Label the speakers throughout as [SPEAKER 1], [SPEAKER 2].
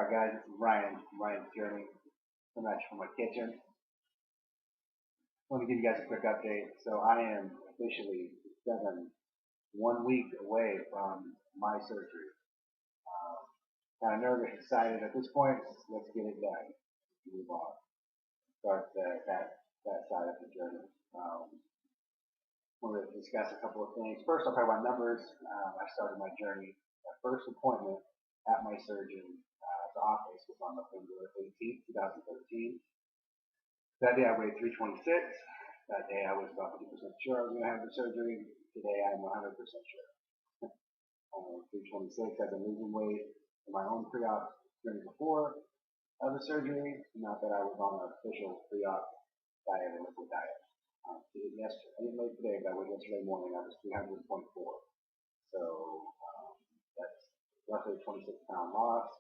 [SPEAKER 1] Alright guys, this is Ryan from Ryan's Journey. I'm actually from my kitchen. I want to give you guys a quick update. So I am officially 1 week away from my surgery. Kind of nervous, excited at this point. Let's get it done. Move on. Start that side of the journey. I want to discuss a couple of things. First, I'll talk about numbers. I started my journey. My first appointment at my surgeon's office was on November 18th, 2013. That day I weighed 326. That day I was about 50% sure I was going to have the surgery. Today I'm 100% sure. 326. I've been losing weight in my own pre-op journey before the surgery. Not that I was on an official pre-op diet or liquid diet. Yesterday, I didn't weigh today, but I weighed yesterday morning. I was 300.4. So that's roughly a 26-pound loss.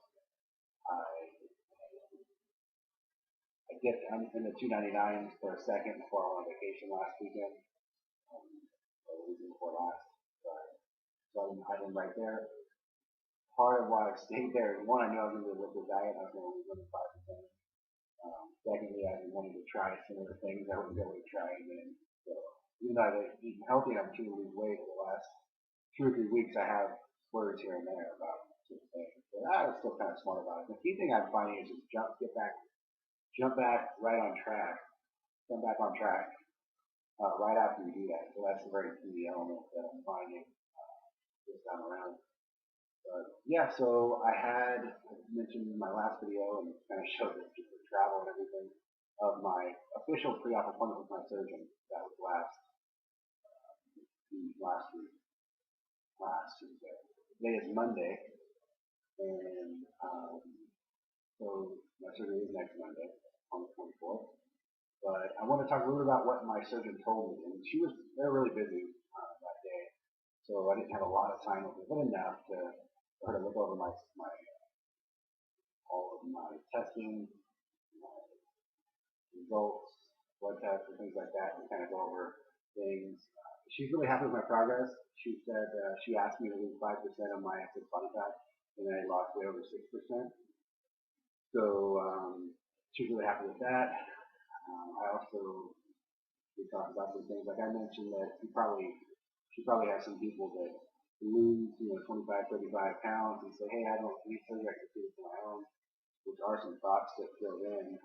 [SPEAKER 1] I dipped in the 299s for a second before I went on vacation last weekend. Or the weekend before last. So I didn't right there. Part of why I stayed there is, one, I knew I was going to do a liquid diet. I was going to lose 5%. Secondly, I wanted to try similar things I wouldn't be able to try again. So even though I've eaten healthy and I'm trying to lose weight for the last 2 or 3 weeks, I have splurged here and there about certain things. But I was still kind of smart about it. The key thing I'm finding is just jump back right on track. Jump back on track right after you do that. So that's a very key element that I'm finding this time around. But yeah, so I mentioned in my last video and kind of showed this just the travel and everything of my official pre-op appointment with my surgeon. That was last Tuesday. Today is Monday, and so my surgery is next Monday on the 24th. But I want to talk a little bit about what my surgeon told me, and they're really busy that day, so I didn't have a lot of time with her, but enough for her to look over all of my testing, my results, blood tests, and things like that, and kind of go over things. She's really happy with my progress. She said she asked me to lose 5% of my excess body fat, and I lost way over 6%. So she's really happy with that. We talked about some things, like I mentioned that she probably has some people that lose 25, 35 pounds and say, hey, I don't need surgery, I can do this on my own, which are some thoughts that fill into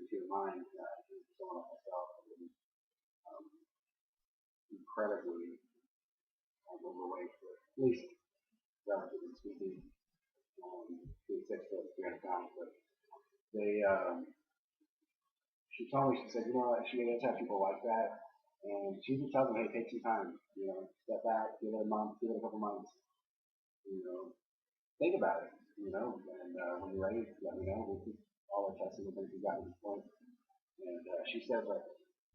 [SPEAKER 1] your mind. Someone like myself, incredibly overweight, for at least relatively speaking, 6 to 300 pounds. But she told me, she said, she does have people like that, and she just tells them, hey, take some time, step back, give it a month, give it a couple months, think about it, and when you're ready, let me know. We'll keep all the testing and things we've got at this point. And she says that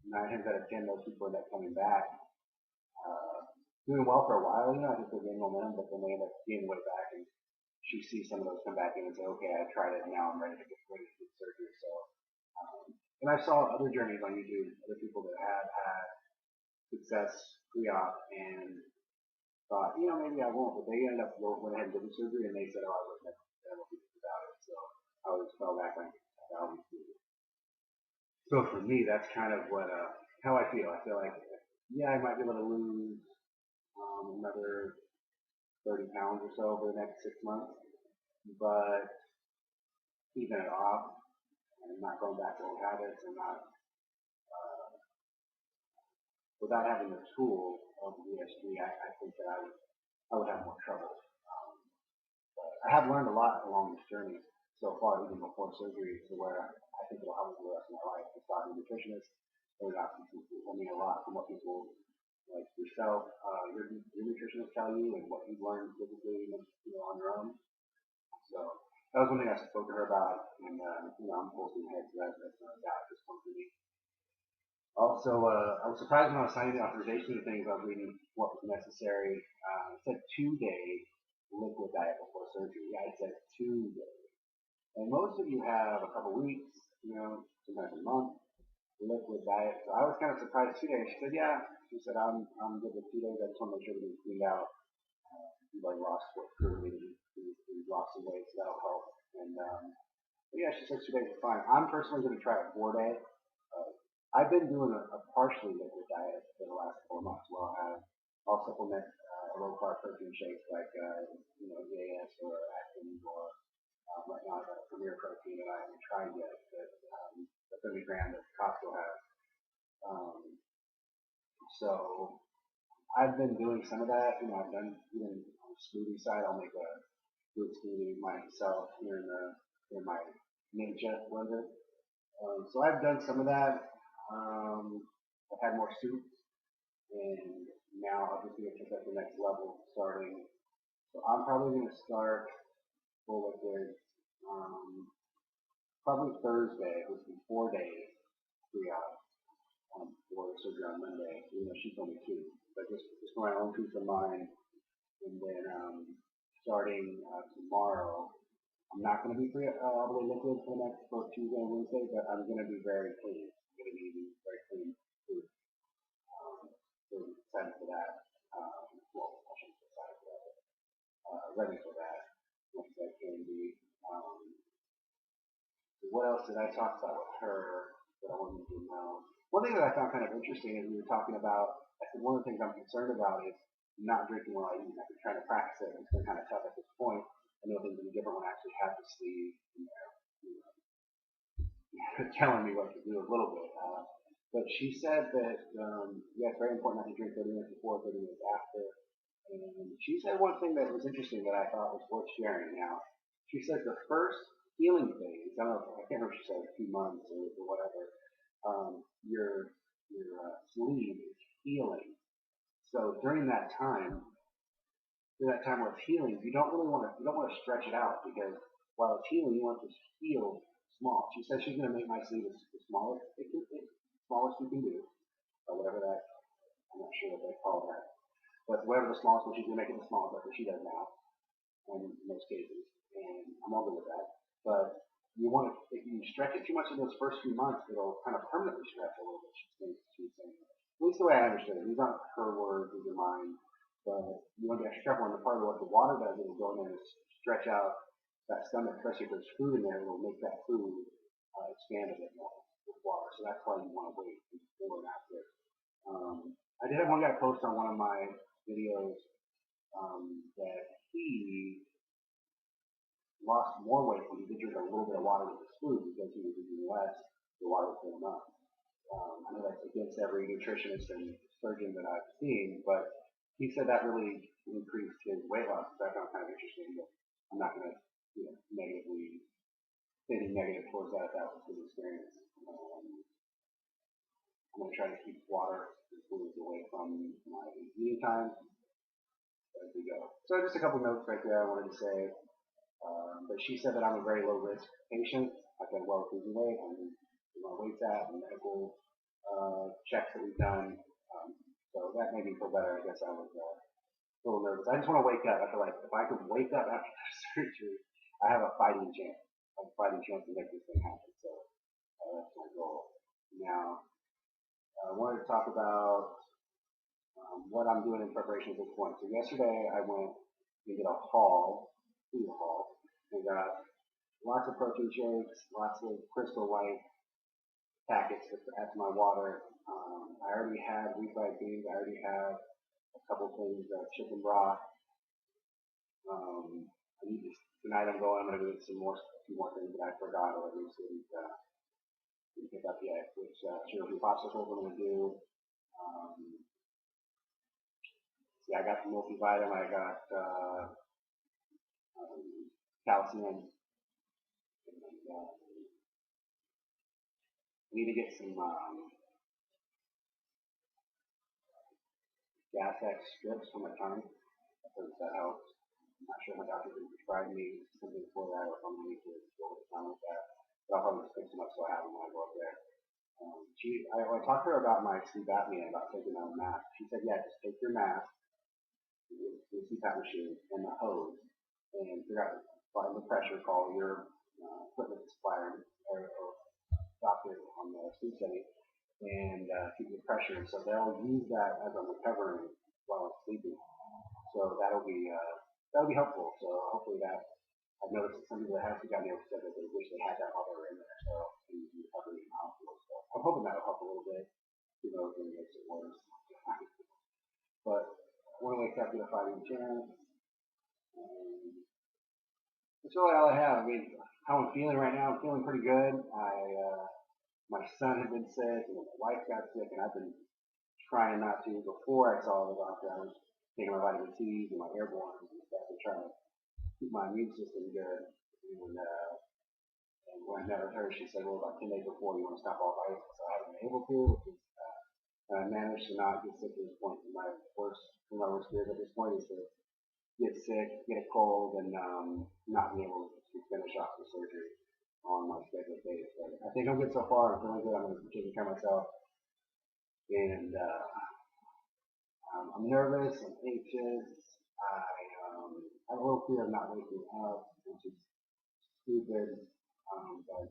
[SPEAKER 1] 9 times out of 10, those people end up coming back, doing well for a while. I think they're gaining momentum, but then they end up gaining weight back, and she sees some of those come back in and say, okay, I tried it, now I'm ready to get surgery. So, and I saw other journeys on YouTube, other people that have had success pre-op and thought, maybe I won't, but they ended up went ahead and did the surgery, and they said, oh, I would never do without it. So I always fell back on I always do. So for me, that's kind of how I feel. I feel like, yeah, I might be able to lose another 30 pounds or so over the next 6 months, but keeping it off and not going back to old habits and not without having the tool of VSG, I think that I would have more trouble. But I have learned a lot along this journey so far, even before surgery, to where I think it'll help me for the rest of my life. It's not a nutritionist. They're not people. I mean, a lot from what people like yourself, your nutritionist tell you, and what you've learned physically, on your own. So that was one thing I spoke to her about, and I'm full steam ahead. So that's not a doubt at this point for me. Also, I was surprised when I was signing the authorization of things. I was reading what was necessary. It said 2-day liquid diet before surgery. Yeah, it said 2 days. And most of you have a couple weeks, sometimes a month, liquid diet. So I was kind of surprised 2 days. She said, yeah. She said, I'm good with 2 days. I just want to make sure everything's cleaned out. You've already lost what clearly you lost some weight, so that'll help. And but yeah, she says 2 days is fine. I'm personally going to try a 4 day. I've been doing a partially liquid diet for the last 4 months. Well, I'll supplement a low carb protein shakes like EAS or Atkins or right now I got a Premier protein that I haven't tried yet, but the 30 gram that Costco has. Um, so I've been doing some of that. I've done even on the smoothie side. I'll make a fruit smoothie myself here in my Ninja blender. So I've done some of that. I've had more soup, and now I'm just going to take that to the next level starting. So I'm probably going to start full liquid probably Thursday, which will be 4 days pre-op for surgery on Monday. She told me 2, but just for my own peace of mind. And then starting tomorrow, I'm not going to be all the way liquid for Tuesday and Wednesday, but I'm going to be very clean. I'm going to be eating very clean food. So I'm excited for that. Well, I shouldn't say excited for that, but ready for that once that can be. What else did I talk about with her that I wanted to know? One thing that I found kind of interesting is we were talking about, I said one of the things I'm concerned about is not drinking while I eat. I've been trying to practice it, and it's been kind of tough at this point. I know things will be different when I actually have the sleeve telling me what to do a little bit. But she said that, yeah, it's very important not to drink 30 minutes before, 30 minutes after. And she said one thing that was interesting that I thought was worth sharing. Now, she says the first healing phase, I can't remember if she said 2 months or whatever, your sleeve is healing. So during that time where it's healing, you don't want to stretch it out, because while it's healing, you want to heal small. She says she's going to make my sleeve the smallest smallest you can do, or whatever that, I'm not sure what they call that, but whatever the smallest one, she's going to make it the smallest. That's what she does now, in most cases, and I'm all good with that. But if you stretch it too much in those first few months, it'll kind of permanently stretch a little bit. She's saying, at least the way I understood it. These aren't her words, these are mine. But you want to be extra careful. And the part of what the water does, it'll go in and stretch out that stomach, especially if there's food in there. It'll make that food expand a bit more with water. So that's why you want to wait before and after. I did have one guy post on one of my videos that he lost more weight when he did drink a little bit of water with his food, because he was eating less, the water was filling up. I know that's against every nutritionist and surgeon that I've seen, but he said that really increased his weight loss. So I found kind of interesting, but I'm not going to negatively say anything negative towards that if that was his experience. I'm going to try to keep water and fluids away from my eating time as we go. So just a couple notes right there I wanted to say. But she said that I'm a very low risk patient. I've been well losing weight. I'm my weight's at and medical checks that we've done. So that made me feel better. I guess I was a little nervous. I just want to wake up. I feel like if I could wake up after the surgery, I have a fighting chance. I have a fighting chance to make this thing happen. So that's my goal. Now, I wanted to talk about what I'm doing in preparation at this point. So yesterday I went and did a haul, and got lots of protein shakes, lots of Crystal Light packets to add to my water. I already had refried beans. I already had a couple things of chicken broth. Tonight I'm going to do a few more things that I forgot or at least didn't pick up yet, which sugar free popsicles I'm going to do. I got the multivitamin. I got calcium. And, I need to get some Gas-X strips for my tongue. I think that helps. I'm not sure if my doctor can prescribe me something for that, or if I'm going to need to go to town with that. But I'll probably just pick some up so I have them when I go up there. I talked to her about my sleep apnea, about taking out a mask. She said, yeah, just take your mask, the CPAP machine, and the hose, and figure out, find the pressure, call your equipment supplier or doctor on the sleep study, and keep the pressure. So they'll use that as I'm recovering while I'm sleeping. So that'll be helpful. So hopefully that I've noticed that some people that have got nails said that they wish they had that while they were in there, so in recovery and hospital. So I'm hoping that'll help a little bit. Who knows when it makes it worse. But I want to wake up, get a fighting chance. That's really all I have. I mean, how I'm feeling right now, I'm feeling pretty good. My son had been sick, and my wife got sick, and I've been trying not to. Before I saw the doctor, I was taking my vitamin C's and my airborne and stuff to try to keep my immune system good. And when I met with her, she said, well, about 10 days before, you want to stop all vitamins. So I haven't been able to, and I managed to not get sick to this point. My worst fears at this point is to get sick, get a cold, and not be able to finish off the surgery on my scheduled date. But I think I'm good so far. I'm feeling good. I'm going to be taking care of myself. And I'm nervous. I'm anxious. I have a little fear of not waking up, which is stupid. But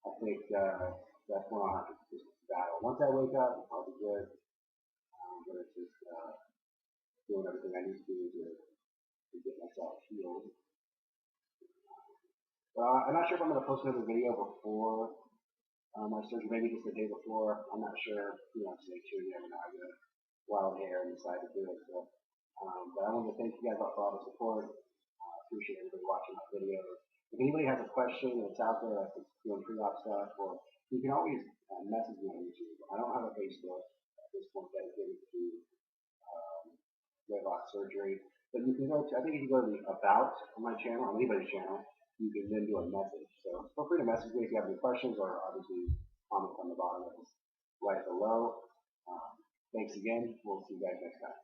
[SPEAKER 1] I think that's when I'll have to just battle. Once I wake up, I'll be good. But it's just doing everything I need to do to get myself healed. I'm not sure if I'm going to post another video before my surgery, maybe just the day before. I'm not sure. Stay tuned. You never know. I get wild hair and decide to do it. So, but I wanted to thank you guys all for all the support. Appreciate everybody watching my videos. If anybody has a question that's out there, like doing pre-op stuff, or you can always message me on YouTube. I don't have a Facebook at this point dedicated to weight loss surgery, but you can go to, I think if you go to the About on my channel, on anybody's channel, you can then do a message. So feel free to message me if you have any questions, or obviously comment on the bottom of this right below. Thanks again. We'll see you guys next time.